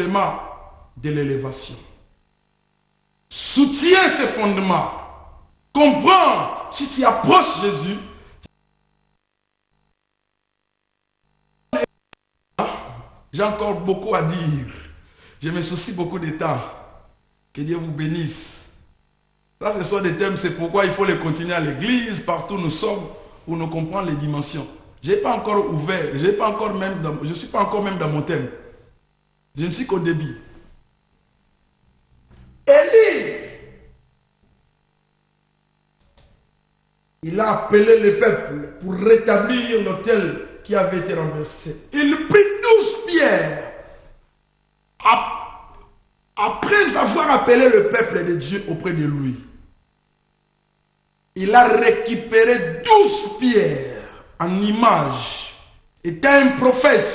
fondements de l'élévation. Soutiens ces fondements. Comprends, si tu approches Jésus, j'ai encore beaucoup à dire. Je me soucie beaucoup de temps. Que Dieu vous bénisse. Ça, ce sont des thèmes, c'est pourquoi il faut les continuer à l'église, partout où nous sommes, où nous comprenons les dimensions. Je n'ai pas encore ouvert, je ne suis pas encore même dans mon thème. Je ne suis qu'au début. Élie, il a appelé le peuple pour rétablir l'autel qui avait été renversé. Il prit 12 pierres. Après avoir appelé le peuple de Dieu auprès de lui, il a récupéré 12 pierres en image. Étant un prophète,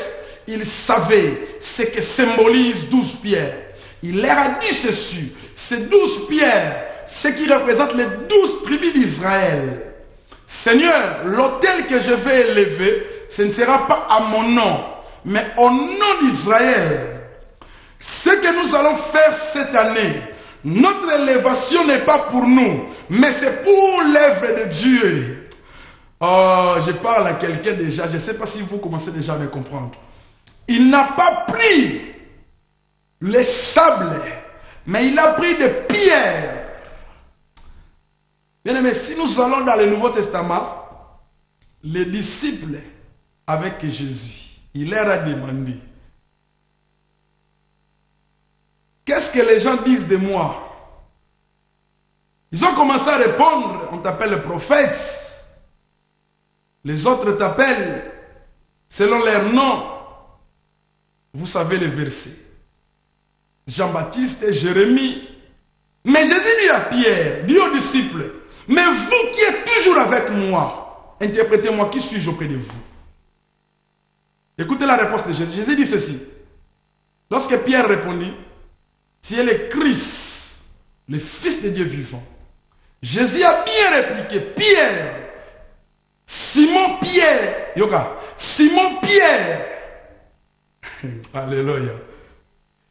il savait ce que symbolise 12 pierres. Il leur a dit ceci, ces 12 pierres, ce qui représente les 12 tribus d'Israël. Seigneur, l'autel que je vais élever, ce ne sera pas à mon nom, mais au nom d'Israël. Ce que nous allons faire cette année, notre élévation n'est pas pour nous, mais c'est pour l'œuvre de Dieu. Oh, je parle à quelqu'un déjà, je ne sais pas si vous commencez déjà à me comprendre. Il n'a pas pris les sables, mais il a pris des pierres. Bien aimé, si nous allons dans le Nouveau Testament, les disciples avec Jésus, il leur a demandé, qu'est-ce que les gens disent de moi? Ils ont commencé à répondre, on t'appelle le prophète. Les autres t'appellent selon leur nom. Vous savez les versets. Jean-Baptiste et Jérémie. Mais Jésus dit à Pierre, dit aux disciples, mais vous qui êtes toujours avec moi, interprétez-moi, qui suis-je auprès de vous? Écoutez la réponse de Jésus. Jésus dit ceci. Lorsque Pierre répondit, tu es le Christ, le Fils de Dieu vivant. Jésus a bien répliqué, Pierre, Simon Pierre, Simon Pierre, alléluia,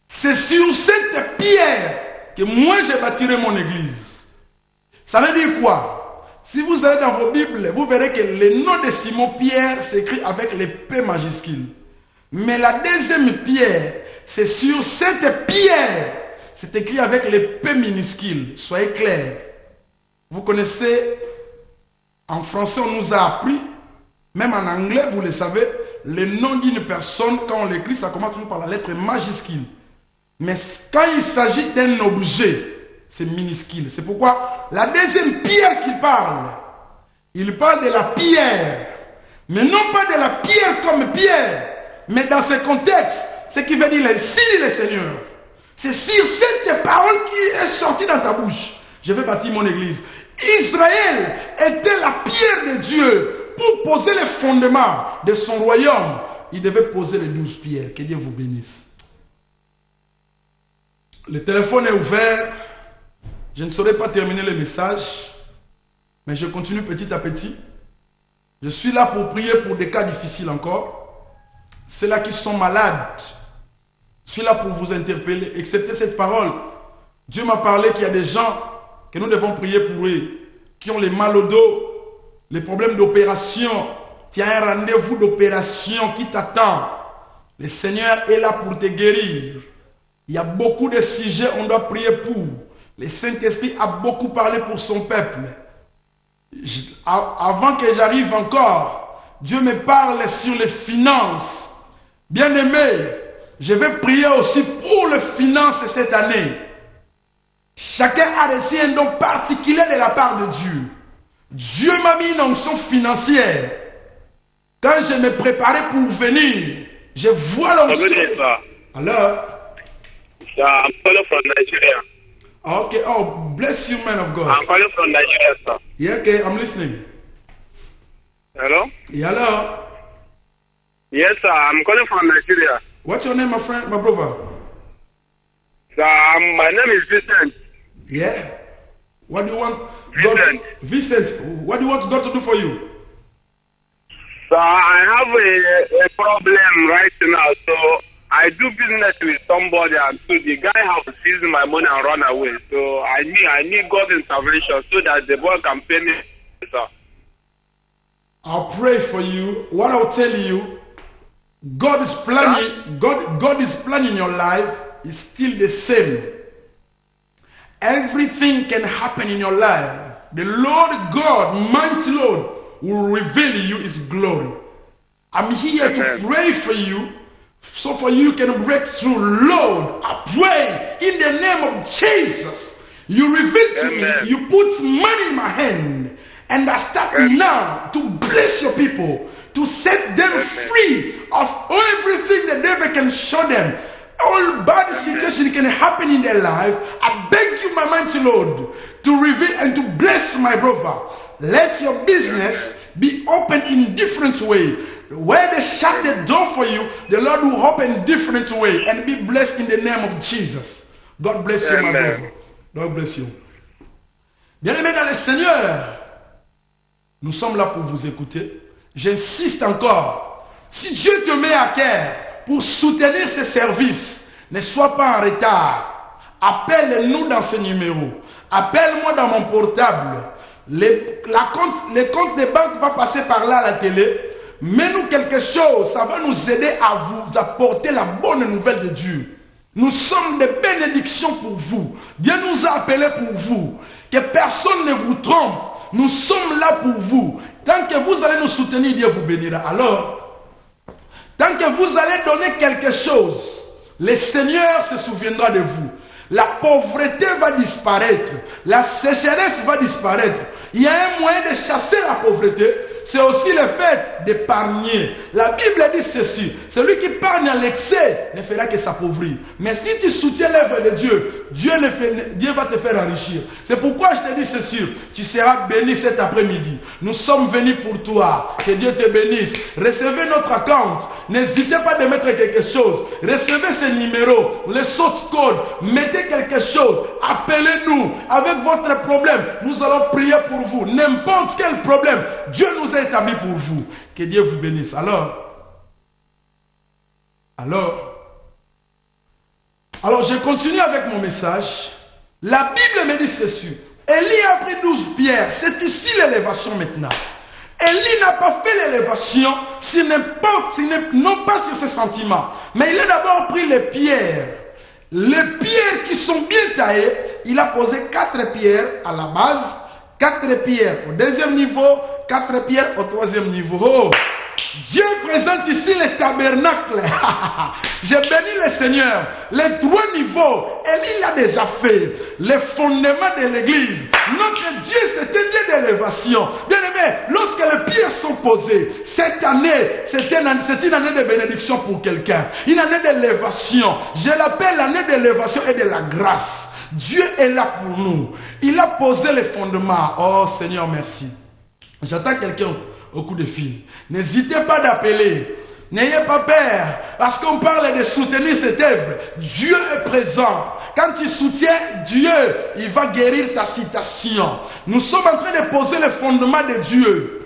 c'est sur cette pierre que moi je bâtirai mon église. Ça veut dire quoi? Si vous allez dans vos Bibles, vous verrez que le nom de Simon Pierre s'écrit avec les P majuscules. Mais la deuxième pierre, c'est sur cette pierre, c'est écrit avec les P minuscules. Soyez clairs. Vous connaissez, en français on nous a appris, même en anglais vous le savez, le nom d'une personne, quand on l'écrit, ça commence toujours par la lettre majuscule. Mais quand il s'agit d'un objet, c'est minuscule. C'est pourquoi la deuxième pierre qu'il parle, il parle de la pierre. Mais non pas de la pierre comme pierre, mais dans ce contexte, ce qui veut dire, si le Seigneur, c'est sur cette parole qui est sortie dans ta bouche, je vais bâtir mon église. Israël était la pierre de Dieu. Pour poser les fondements de son royaume, il devait poser les 12 pierres. Que Dieu vous bénisse. Le téléphone est ouvert. Je ne saurais pas terminer le message, mais je continue petit à petit. Je suis là pour prier pour des cas difficiles encore. Ceux-là qui sont malades, je suis là pour vous interpeller. Acceptez cette parole. Dieu m'a parlé qu'il y a des gens que nous devons prier pour eux, qui ont les mal au dos, les problèmes d'opération. Tu as un rendez-vous d'opération qui t'attend. Le Seigneur est là pour te guérir. Il y a beaucoup de sujets on doit prier pour. Le Saint-Esprit a beaucoup parlé pour son peuple. Avant que j'arrive encore, Dieu me parle sur les finances. Bien-aimé, je vais prier aussi pour les finances cette année. Chacun a reçu un don particulier de la part de Dieu. Dieu m'a mis une onction financière. Quand je me préparais pour venir, je vois l'onction. Alors, I'm calling from Nigeria. Okay, oh, bless you, man of God. I'm calling from Nigeria, sir. Yeah, okay, I'm listening. Hello? Yeah, hello. Yes, sir, I'm calling from Nigeria. What's your name, my friend, my brother? Sir, my name is Vincent. Yeah? What do you want? Vincent. Vincent, what do you want God to do for you? Sir, I have a problem right now, so I do business with somebody, and so the guy has seized my money and run away. So I need God's intervention so that the boy can pay me, sir. I'll pray for you. What I'll tell you, God is planning. God is planning your life is still the same. Everything can happen in your life. The Lord God, mighty Lord, will reveal you His glory. I'm here to pray for you. So for you can break through. Lord, I pray in the name of Jesus. You reveal to me, you put money in my hand, and I start now to bless your people, to set them free of everything the devil can show them. All bad situations can happen in their life. I beg you, my mighty Lord, to reveal and to bless my brother. Let your business be open in different way. Where they shut the door for you, the Lord will open different way and be blessed in the name of Jesus. God bless you, my brother. God bless you. Bien-aimés dans le Seigneur, nous sommes là pour vous écouter. J'insiste encore. Si Dieu te met à cœur pour soutenir ses services, ne sois pas en retard. Appelle-nous dans ce numéro. Appelle-moi dans mon portable. Les comptes de banque va passer par là à la télé. Mets-nous quelque chose, ça va nous aider à vous apporter la bonne nouvelle de Dieu. Nous sommes des bénédictions pour vous. Dieu nous a appelés pour vous. Que personne ne vous trompe. Nous sommes là pour vous. Tant que vous allez nous soutenir, Dieu vous bénira. Alors, tant que vous allez donner quelque chose, le Seigneur se souviendra de vous. La pauvreté va disparaître. La sécheresse va disparaître. Il y a un moyen de chasser la pauvreté. C'est aussi le fait d'épargner. La Bible dit ceci. Celui qui épargne à l'excès ne fera que s'appauvrir. Mais si tu soutiens l'œuvre de Dieu, Dieu va te faire enrichir. C'est pourquoi je te dis ceci. Tu seras béni cet après-midi. Nous sommes venus pour toi. Que Dieu te bénisse. Recevez notre compte. N'hésitez pas de mettre quelque chose. Recevez ce numéro, le source code. Mettez quelque chose. Appelez-nous avec votre problème. Nous allons prier pour vous. N'importe quel problème. Dieu nous a établi pour vous. Que Dieu vous bénisse. Alors, je continue avec mon message. La Bible me dit ceci. Élie a pris 12 pierres. C'est ici l'élévation maintenant. Élie n'a pas fait l'élévation non pas sur ses sentiments. Mais il a d'abord pris les pierres. Les pierres qui sont bien taillées. Il a posé 4 pierres à la base. 4 pierres au deuxième niveau. 4 pierres au troisième niveau. Oh, Dieu présente ici le tabernacle. J'ai béni le Seigneur. Les 3 niveaux, Élie l'a déjà fait. Les fondements de l'église. Notre Dieu, c'est un Dieu d'élévation. Bien aimé, lorsque les pierres sont posées, cette année, c'est une année de bénédiction pour quelqu'un. Une année d'élévation. Je l'appelle l'année d'élévation et de la grâce. Dieu est là pour nous. Il a posé les fondements. Oh Seigneur, merci. J'attends quelqu'un au coup de fil. N'hésitez pas d'appeler. N'ayez pas peur. Parce qu'on parle de soutenir cette œuvre. Dieu est présent. Quand tu soutiens Dieu, il va guérir ta situation. Nous sommes en train de poser les fondements de Dieu.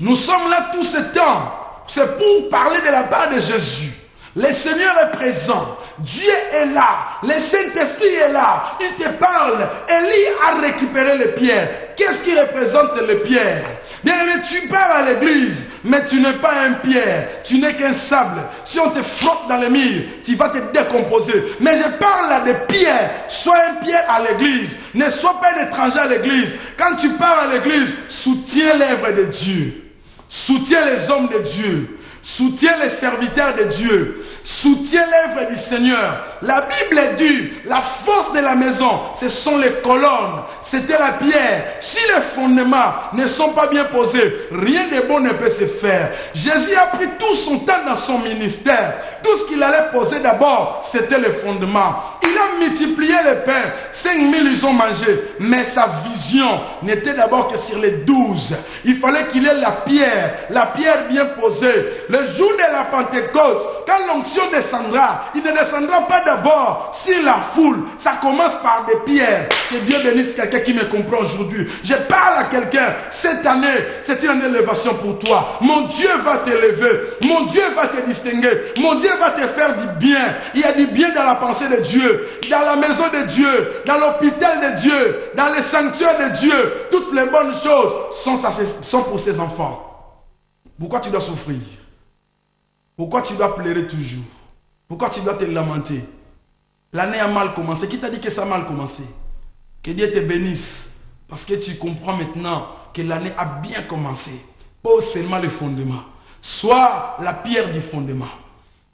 Nous sommes là tout ce temps. C'est pour parler de la part de Jésus. Le Seigneur est présent. Dieu est là. Le Saint-Esprit est là. Il te parle. Élie a récupéré les pierres. Qu'est-ce qui représente les pierres? Bien aimé, tu pars à l'église, mais tu n'es pas un pierre. Tu n'es qu'un sable. Si on te frotte dans les murs, tu vas te décomposer. Mais je parle là de pierre. Sois un pierre à l'église. Ne sois pas un étranger à l'église. Quand tu pars à l'église, soutiens l'œuvre de Dieu. Soutiens les hommes de Dieu. Soutiens les serviteurs de Dieu. Soutiens l'œuvre du Seigneur. La Bible dit, la force de la maison, ce sont les colonnes. C'était la pierre. Si les fondements ne sont pas bien posés, rien de bon ne peut se faire. Jésus a pris tout son temps dans son ministère. Tout ce qu'il allait poser d'abord, c'était les fondements. Il a multiplié les pains. 5000 ils ont mangé. Mais sa vision n'était d'abord que sur les 12. Il fallait qu'il ait la pierre bien posée. Le jour de la Pentecôte, quand l'onction l'onction descendra, il ne descendra pas d'abord sur la foule. Ça commence par des pierres. Que Dieu bénisse quelqu'un qui me comprend aujourd'hui. Je parle à quelqu'un. Cette année, c'est une année d'élévation pour toi. Mon Dieu va t'élever. Mon Dieu va te distinguer. Mon Dieu va te faire du bien. Il y a du bien dans la pensée de Dieu, dans la maison de Dieu, dans l'hôpital de Dieu, dans les sanctuaires de Dieu. Toutes les bonnes choses sont pour ses enfants. Pourquoi tu dois souffrir? Pourquoi tu dois pleurer toujours? Pourquoi tu dois te lamenter? L'année a mal commencé. Qui t'a dit que ça a mal commencé? Que Dieu te bénisse. Parce que tu comprends maintenant que l'année a bien commencé. Pose seulement le fondement. Sois la pierre du fondement.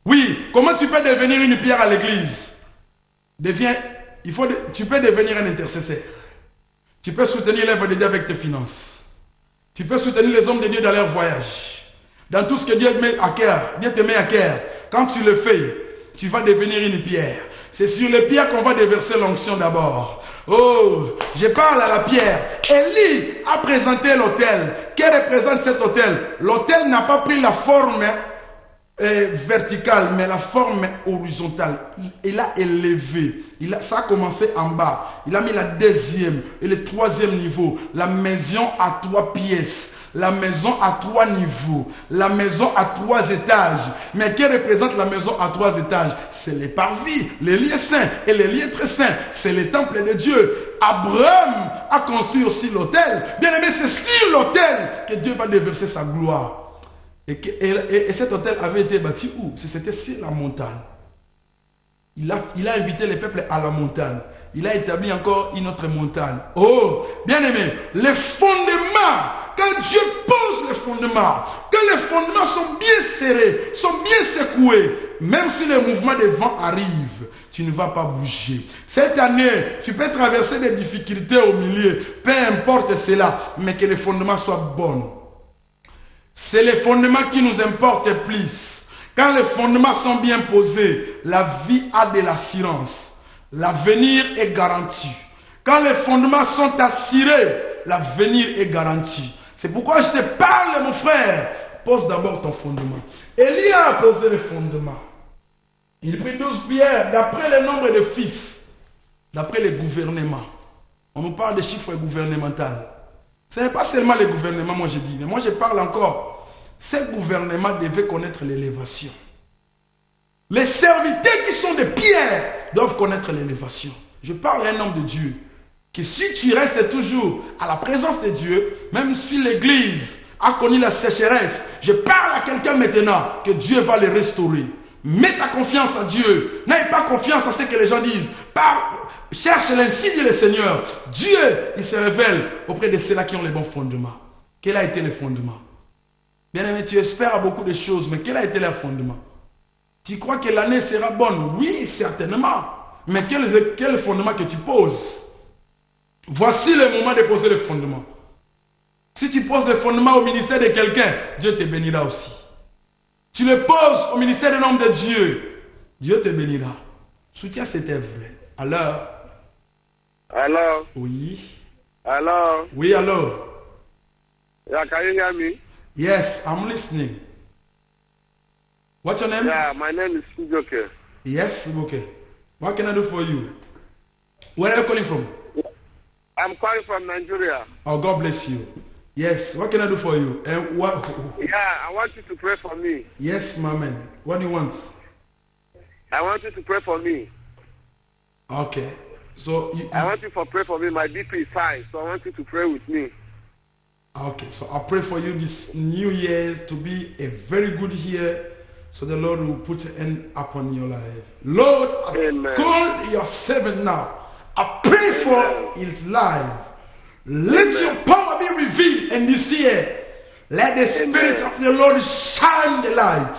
Oui, comment tu peux devenir une pierre à l'église? Tu peux devenir un intercesseur. Tu peux soutenir l'œuvre de Dieu avec tes finances. Tu peux soutenir les hommes de Dieu dans leur voyage. Dans tout ce que Dieu te met à cœur. Dieu te met à cœur. Quand tu le fais, tu vas devenir une pierre. C'est sur les pierres qu'on va déverser l'onction d'abord. Oh, je parle à la pierre. Élie a présenté l'autel. Qu'est-ce que représente cet autel? L'autel n'a pas pris la forme verticale, mais la forme horizontale. Il a élevé. Ça a commencé en bas. Il a mis la deuxième et le troisième niveau. La maison à 3 pièces. La maison à 3 niveaux. La maison à 3 étages. Mais qui représente la maison à 3 étages? C'est les parvis, les lieux saints et les lieux très saints. C'est le temple de Dieu. Abraham a construit aussi l'autel. Bien aimé, c'est sur l'autel que Dieu va déverser sa gloire. Et cet autel avait été bâti où? C'était sur la montagne. Il a invité les peuples à la montagne. Il a établi encore une autre montagne. Oh, bien aimé, les fondements, quand Dieu pose les fondements, quand les fondements sont bien serrés, sont bien secoués, même si les mouvements de vent arrivent, tu ne vas pas bouger. Cette année, tu peux traverser des difficultés au milieu, peu importe cela, mais que les fondements soient bons. C'est les fondements qui nous importent le plus. Quand les fondements sont bien posés, la vie a de l'assurance. L'avenir est garanti. Quand les fondements sont assurés, l'avenir est garanti. C'est pourquoi je te parle, mon frère. Pose d'abord ton fondement. Élie a posé le fondement. Il prit 12 pierres d'après le nombre de fils, d'après les gouvernements. On nous parle de chiffres gouvernementaux. Ce n'est pas seulement les gouvernements, moi je dis, mais moi je parle encore. Ces gouvernements devaient connaître l'élévation. Les serviteurs qui sont des pierres doivent connaître l'élévation. Je parle à un homme de Dieu, que si tu restes toujours à la présence de Dieu, même si l'église a connu la sécheresse, je parle à quelqu'un maintenant que Dieu va le restaurer. Mets ta confiance en Dieu. N'aie pas confiance en ce que les gens disent. Cherche l'insigne du Seigneur. Dieu, il se révèle auprès de ceux-là qui ont les bons fondements. Quel a été le fondement? Bien aimé, tu espères à beaucoup de choses, mais quel a été le fondement? Tu crois que l'année sera bonne? Oui, certainement. Mais quel fondement que tu poses? Voici le moment de poser le fondement. Si tu poses le fondement au ministère de quelqu'un, Dieu te bénira aussi. Tu le poses au ministère d'un homme de Dieu, Dieu te bénira. Soutiens cette œuvre. Alors? Hello? Oui. Hello? Oui, alors? Yeah, can you hear me? Yes, I'm listening. What's your name? Yeah, my name is Sujoke. Yes, okay. What can I do for you? Where are you calling from? I'm calling from Nigeria. Oh, God bless you. Yes, what can I do for you? And what? Yeah, I want you to pray for me. Yes, my man. What do you want? I want you to pray for me. Okay. So I want you to pray for me. My BP is high, so I want you to pray with me. Okay, so I pray for you this new year to be a very good year, so the Lord will put an end upon your life. Lord, I call your servant now. I pray for his life. Let your power be revealed in this year. Let the Spirit of the Lord shine the light.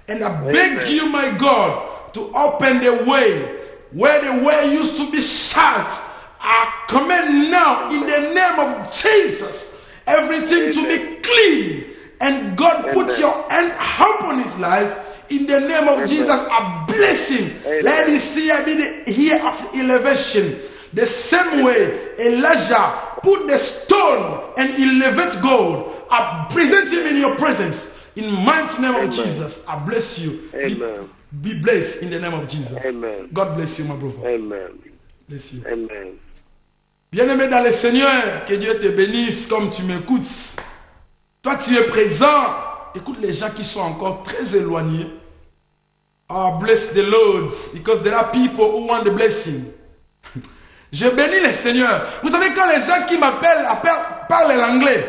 And I beg you, my God, to open the way where the way used to be shut. I command now in the name of Jesus everything to be clean. And God put your hand upon his life. In the name of Jesus, I bless him. Let this year be the year of elevation. The same way Elijah put the stone and elevate gold. I present him in your presence. In the mighty name of Jesus, I bless you. Be blessed in the name of Jesus. Amen. God bless you, my brother. Amen. Bless you. Amen. Bien-aimé dans le Seigneur, que Dieu te bénisse comme tu m'écoutes. Toi, tu es présent. Écoute les gens qui sont encore très éloignés. Oh, bless the Lord, because there are people who want the blessing. Je bénis le Seigneur. Vous savez, quand les gens qui m'appellent parlent l'anglais,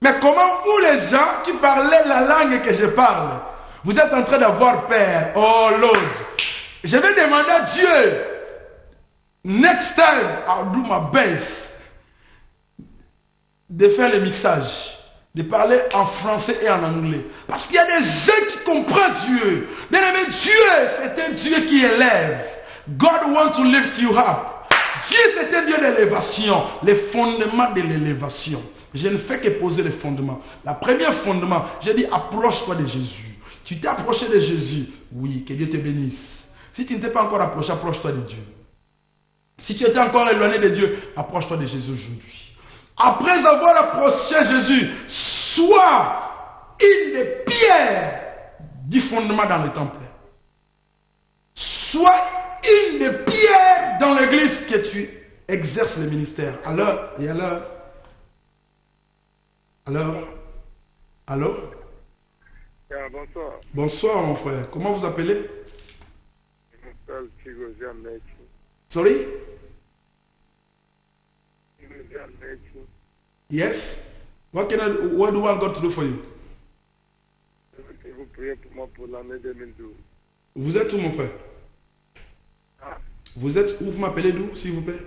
mais comment vous, les gens qui parlez la langue que je parle, vous êtes en train d'avoir peur. Oh Lord, je vais demander à Dieu, next time, I'll do my best, de faire le mixage, de parler en français et en anglais. Parce qu'il y a des gens qui comprennent Dieu. Bien-aimé, Dieu, c'est un Dieu qui élève. God wants to lift you up. Dieu, c'est un Dieu d'élévation. Les fondements de l'élévation. Je ne fais que poser les fondements. Le premier fondement, j'ai dit, approche-toi de Jésus. Tu t'es approché de Jésus. Oui, que Dieu te bénisse. Si tu ne t'es pas encore approché, approche-toi de Dieu. Si tu étais encore éloigné de Dieu, approche-toi de Jésus aujourd'hui. Après avoir approché Jésus, sois une des pierres du fondement dans le temple. Sois une des pierres dans l'église que tu exerces le ministère. Alors, et alors? Allô? Bonsoir. Bonsoir, mon frère. Comment vous appelez? Je m'appelle Chigosia Mechi. Sorry? Chigosia Mechi. Yes? What do you want God to do for you? Je vous prie pour moi pour l'année 2012. Vous êtes où, mon frère? Vous êtes où? Vous m'appelez d'où, s'il vous plaît?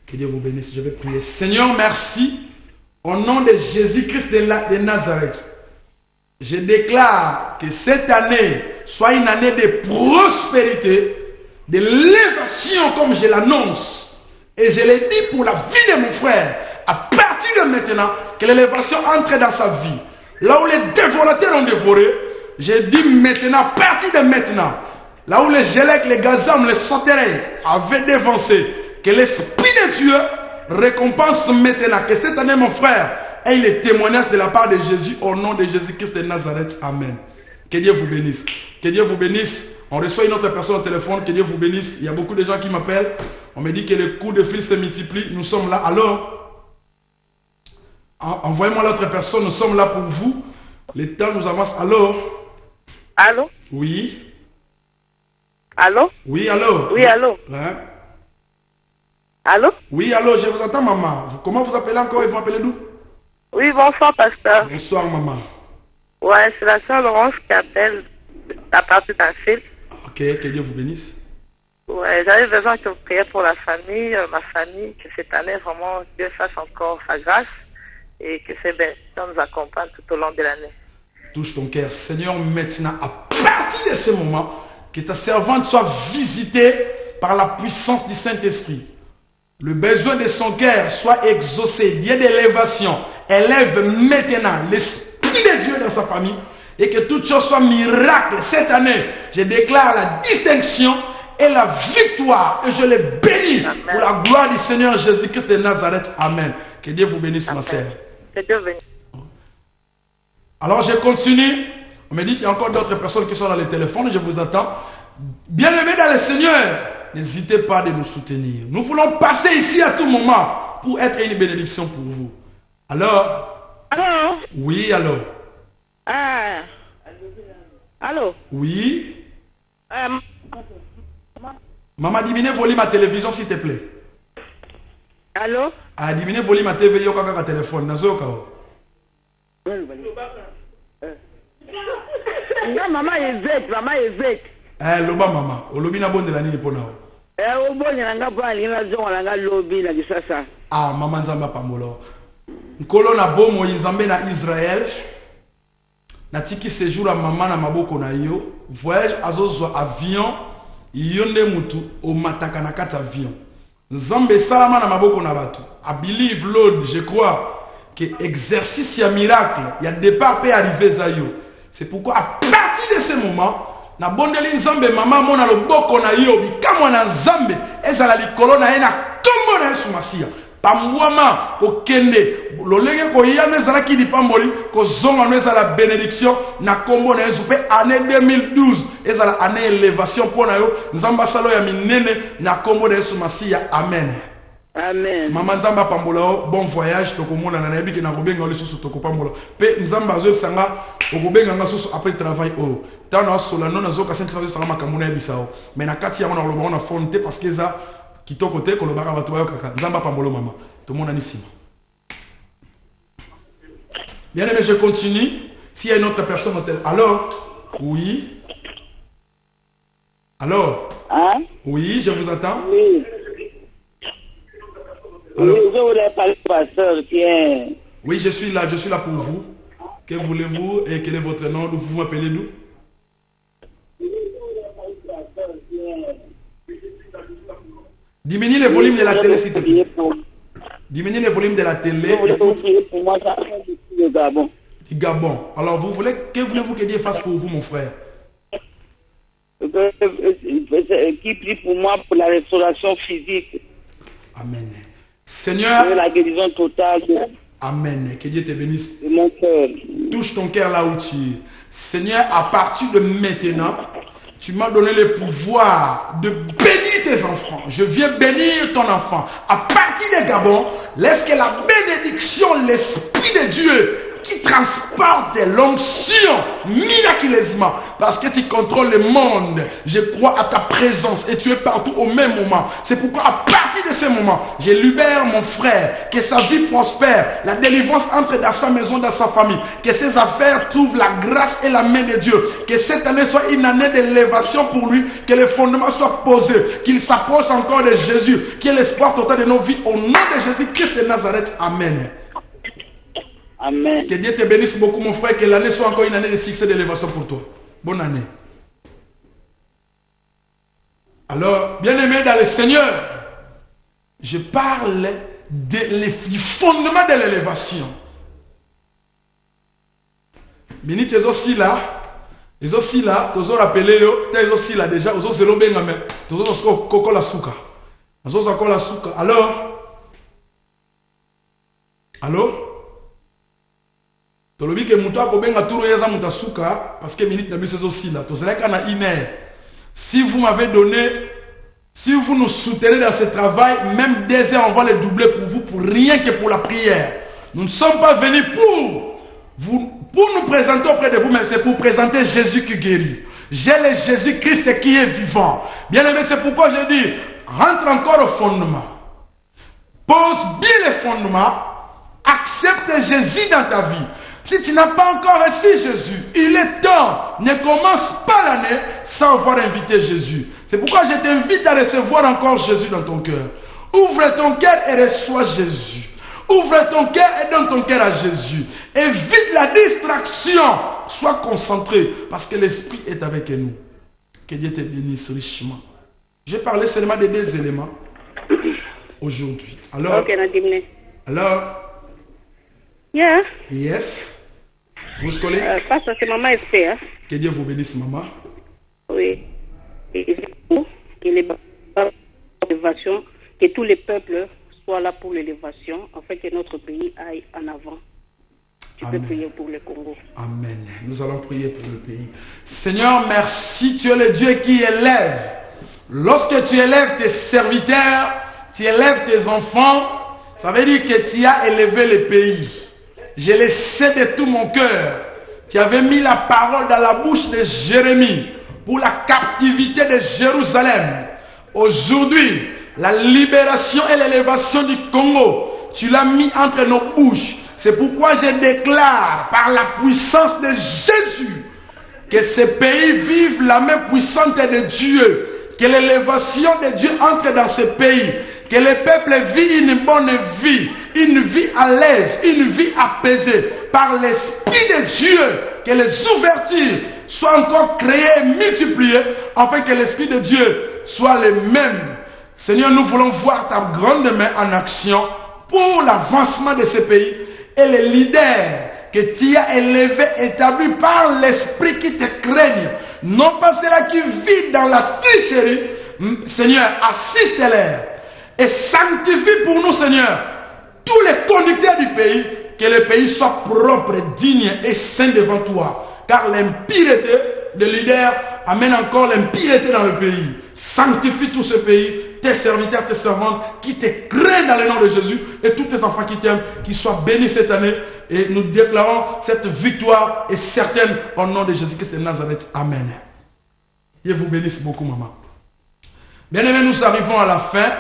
Que Dieu vous bénisse. Je vais prier. Seigneur, merci. Au nom de Jésus-Christ de Nazareth, je déclare que cette année soit une année de prospérité, de l'élévation comme je l'annonce. Et je l'ai dit pour la vie de mon frère. À partir de maintenant, que l'élévation entre dans sa vie. Là où les dévorateurs ont dévoré, j'ai dit maintenant, à partir de maintenant, là où les Gélèques, les Gazam, les Sauterelles avaient dévancé, que l'Esprit de Dieu récompense maintenant. Que cette année, mon frère, ait les témoignages de la part de Jésus au nom de Jésus-Christ de Nazareth. Amen. Que Dieu vous bénisse. Que Dieu vous bénisse. On reçoit une autre personne au téléphone. Que Dieu vous bénisse. Il y a beaucoup de gens qui m'appellent. On me dit que les coups de fil se multiplient. Nous sommes là. Alors, envoyez-moi l'autre personne. Nous sommes là pour vous. Le temps nous avance. Alors. Allô? Oui. Allô? Oui, allô? Oui, allô? Hein? Allô? Oui, allô, je vous entends, maman. Comment vous appelez encore? Ils vont appeler d'où? Oui, bonsoir, pasteur. Bonsoir, maman. Ouais, c'est la soeur Laurence qui appelle à partir d'un fil. Ok, que Dieu vous bénisse. Ouais, j'avais besoin que vous priez pour la famille, ma famille, que cette année, vraiment, Dieu fasse encore sa grâce et que ces bénédictions nous accompagnent tout au long de l'année. Touche ton cœur. Seigneur, maintenant, à partir de ce moment, que ta servante soit visitée par la puissance du Saint-Esprit. Le besoin de son cœur soit exaucé. Dieu d'élévation. Élève maintenant l'Esprit de Dieu dans sa famille. Et que toute chose soit miracle. Cette année, je déclare la distinction et la victoire. Et je les bénis. Amen. Pour la gloire du Seigneur Jésus-Christ de Nazareth. Amen. Que Dieu vous bénisse, ma sœur. Que Dieu bénisse. Alors je continue. On me dit qu'il y a encore d'autres personnes qui sont dans le téléphone. Je vous attends. Bien-aimés dans le Seigneur, n'hésitez pas de nous soutenir. Nous voulons passer ici à tout moment pour être une bénédiction pour vous. Alors? Allô? Oui, allô? Allô? Oui? Maman, diminue volume à télévision, s'il te plaît. Allô? Ah, diminue volume à TV, yo kaka téléphone. Nazo kao. Non, maman Yvette, maman Yvette. Loba maman, olobi na bonde la nini pona o. Obonde nanga pa linga zongo nanga lobi na kisasa. Ah, maman nzamba pamolo. Nkolo na bomo nzambe na Israël. Na tiki séjour à maman na maboko na yo. Voyage azozwa avion. Yonde mutu o mataka na kata avion. Nzambe salama na maboko na batu. I believe Lord, je crois que exercice ya miracle, ya départ peut arriver za yo. C'est pourquoi à partir de ce moment, na bondeli nzambe maman mona loboko na yo bikamwa na nzambe ezala likolo na ye na kombo na Yesu Masia. Pamwama, ko kende, lolenge ko yane zala ki di pamboli, ko zonga no ezala bénédiction, na kombo na yesu pe année 2012, ezala année élévation pour na yo, nzamba salo ya minene, na kombo na yesu masiya, amen. Amen. Maman nzamba pambola, bon voyage, toko mona na nayebi ke na kobenga oli susu toko pambola. Pe nzamba zo sanga, okobenga nga susu après travail o. Tana sola non azo ka senti sanga makamuna ebisao. Mais na kati ya ngona loba na fonte parce que za kitoko te ko lobaka batu bayo kaka. Nzamba pambola mama. To mona ni sima. Bien aimé, je continue. S'il y a une autre personne au tel. Alors, oui. Alors, Hein? oui, je vous attends. Oui. Alors, Oui, je voulais parler au pasteur, tiens. oui, je suis là pour vous. Que voulez-vous et quel est votre nom? Vous m'appelez d'où? Diminuez le volume de la télé, s'il te plaît. Diminuez le volume de la télé. Je voulais vous prier pour moi, ça fait depuis le Gabon. Du Gabon. Alors, que voulez-vous que Dieu fasse pour vous, mon frère? Qui prie pour moi pour la restauration physique, Amen. pour Seigneur, la guérison totale Amen. Que Dieu te bénisse. de mon cœur. Touche ton cœur là où tu es. Seigneur, à partir de maintenant, tu m'as donné le pouvoir de bénir tes enfants. Je viens bénir ton enfant. À partir de Gabon, laisse que la bénédiction, l'Esprit de Dieu qui transporte l'onction miraculeusement, parce que tu contrôles le monde. Je crois à ta présence et tu es partout au même moment. C'est pourquoi à partir de ce moment, je libère mon frère, que sa vie prospère, la délivrance entre dans sa maison, dans sa famille, que ses affaires trouvent la grâce et la main de Dieu, que cette année soit une année d'élévation pour lui, que les fondements soient posés, qu'il s'approche encore de Jésus, qu'il est l'espoir total de nos vies, au nom de Jésus-Christ de Nazareth. Amen. Amen. Que Dieu te bénisse beaucoup, mon frère, que l'année soit encore une année de succès, d'élévation pour toi. Bonne année. Alors, bien-aimé dans le Seigneur, je parle du fondement de l'élévation. Béni, tu es aussi là. Tu es aussi là. Tu es rappelé, tu es aussi là déjà. Tu es aussi là. Tu es aussi là. Alors, tolobi ke mutu akobenga turu yeza mutasuka parce que minute na biso aussi là tozalaka na une heure. Si vous m'avez donné, si vous nous soutenez dans ce travail, même 2 heures on va le doubler pour vous, pour rien que pour la prière. Nous ne sommes pas venus pour nous présenter auprès de vous, mais c'est pour présenter Jésus qui guérit. J'ai le Jésus-Christ qui est vivant. Bien aimé, c'est pourquoi je dis, rentre encore au fondement. Pose bien les fondements. Accepte Jésus dans ta vie. Si tu n'as pas encore reçu Jésus, il est temps. Ne commence pas l'année sans avoir invité Jésus. C'est pourquoi je t'invite à recevoir encore Jésus dans ton cœur. Ouvre ton cœur et reçois Jésus. Ouvre ton cœur et donne ton cœur à Jésus. Évite la distraction. Sois concentré parce que l'Esprit est avec nous. Que Dieu te bénisse richement. J'ai parlé seulement de 2 éléments aujourd'hui. Alors, Yeah. Yes. Vous collez? Pasteur, c'est maman Esther. Que Dieu vous bénisse, maman. Oui. Et que l'élévation, que tous les peuples soient là pour l'élévation, afin que notre pays aille en avant. Tu peux prier pour le Congo. Amen. Nous allons prier pour le pays. Seigneur, merci. Tu es le Dieu qui élève. Lorsque tu élèves tes serviteurs, tu élèves tes enfants, ça veut dire que tu as élevé le pays. Je le sais de tout mon cœur. Tu avais mis la parole dans la bouche de Jérémie pour la captivité de Jérusalem. Aujourd'hui, la libération et l'élévation du Congo, tu l'as mis entre nos bouches. C'est pourquoi je déclare par la puissance de Jésus que ce pays vive la main puissante de Dieu. Que l'élévation de Dieu entre dans ce pays. Que le peuple vit une bonne vie. Une vie à l'aise. Une vie apaisée. Par l'Esprit de Dieu. Que les ouvertures soient encore créées et multipliées. Afin que l'Esprit de Dieu soit le même. Seigneur, nous voulons voir ta grande main en action pour l'avancement de ce pays. Et les leaders que tu as élevés, établis par l'Esprit qui te craignent. Non pas ceux-là qui vivent dans la tricherie. Seigneur, assiste-les. Et sanctifie pour nous, Seigneur, tous les conducteurs du pays, que le pays soit propre, digne et saint devant toi. Car l'impureté des leaders amène encore l'impureté dans le pays. Sanctifie tout ce pays, tes serviteurs, tes servantes, qui te craignent dans le nom de Jésus, et tous tes enfants qui t'aiment, qui soient bénis cette année. Et nous déclarons cette victoire est certaine au nom de Jésus-Christ de Nazareth. Amen. Dieu vous bénisse beaucoup, maman. Bien-aimés, nous arrivons à la fin.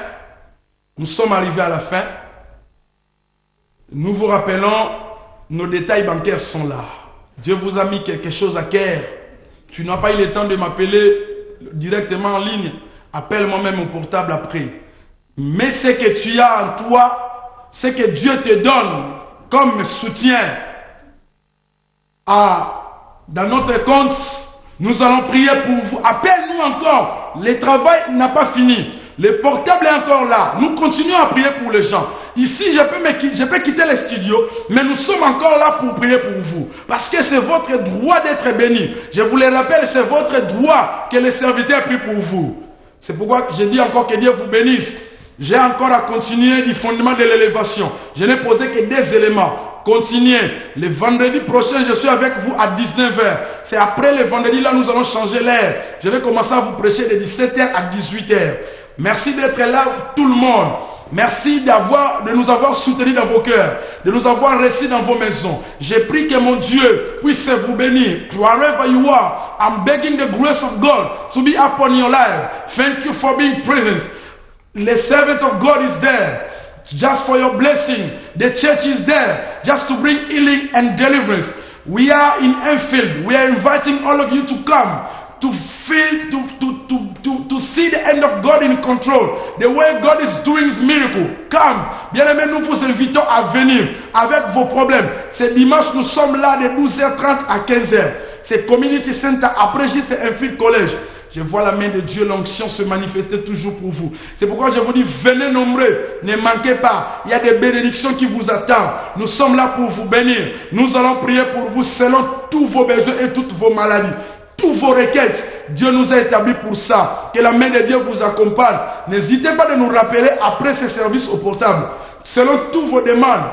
Nous sommes arrivés à la fin. Nous vous rappelons, nos détails bancaires sont là. Dieu vous a mis quelque chose à cœur. Tu n'as pas eu le temps de m'appeler directement en ligne. Appelle-moi même au portable après. Mais ce que tu as en toi, ce que Dieu te donne comme soutien dans notre compte, nous allons prier pour vous. Appelle-nous encore. Le travail n'a pas fini. Le portable est encore là. Nous continuons à prier pour les gens. Ici, je peux quitter les studios, mais nous sommes encore là pour prier pour vous. Parce que c'est votre droit d'être béni. Je vous le rappelle, c'est votre droit que les serviteurs prient pour vous. C'est pourquoi je dis encore que Dieu vous bénisse. J'ai encore à continuer du fondement de l'élévation. Je n'ai posé que des éléments. Continuez. Le vendredi prochain, je suis avec vous à 19h. C'est après le vendredi, là, nous allons changer l'heure. Je vais commencer à vous prêcher de 17h à 18h. Merci d'être là, tout le monde. Merci de nous avoir soutenus dans vos cœurs, de nous avoir reçus dans vos maisons. J'ai prie que mon Dieu puisse vous bénir. Wherever you are, I'm begging the grace of God to be upon your life. Thank you for being present. The servant of God is there just for your blessing. The church is there just to bring healing and deliverance. We are in Enfield. We are inviting all of you to come to feel, to see the end of God in control. The way God is doing His miracle. Come. Bien-aimés, nous vous invitons à venir avec vos problèmes. Ce dimanche, nous sommes là de 12h30 à 15h. C'est Community Center après juste Enfield College. Je vois la main de Dieu, l'onction se manifester toujours pour vous. C'est pourquoi je vous dis, venez nombreux, ne manquez pas. Il y a des bénédictions qui vous attendent. Nous sommes là pour vous bénir. Nous allons prier pour vous selon tous vos besoins et toutes vos maladies. Toutes vos requêtes, Dieu nous a établis pour ça. Que la main de Dieu vous accompagne. N'hésitez pas de nous rappeler après ce service au portable. Selon toutes vos demandes,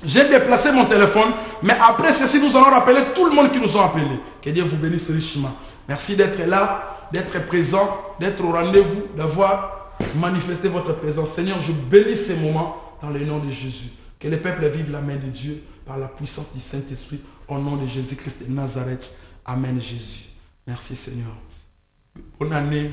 j'ai déplacé mon téléphone. Mais après ceci, nous allons rappeler tout le monde qui nous a appelés. Que Dieu vous bénisse richement. Merci d'être là, d'être présent, d'être au rendez-vous, d'avoir manifesté votre présence. Seigneur, je bénis ces moments dans le nom de Jésus. Que les peuples vivent la main de Dieu par la puissance du Saint-Esprit. Au nom de Jésus-Christ de Nazareth. Amen Jésus. Merci Seigneur. Bonne année